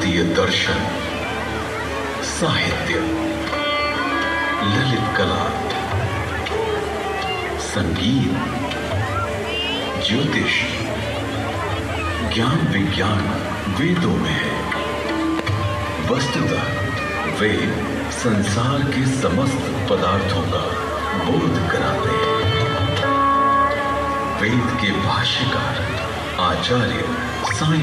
भारतीय दर्शन, साहित्य, ललित कला, संगीत, ज्योतिष, ज्ञान विज्ञान वेदों में है। वस्तुतः वेद संसार के समस्त पदार्थों का बोध कराते हैं। वेद के भाष्यकार आचार्य साईं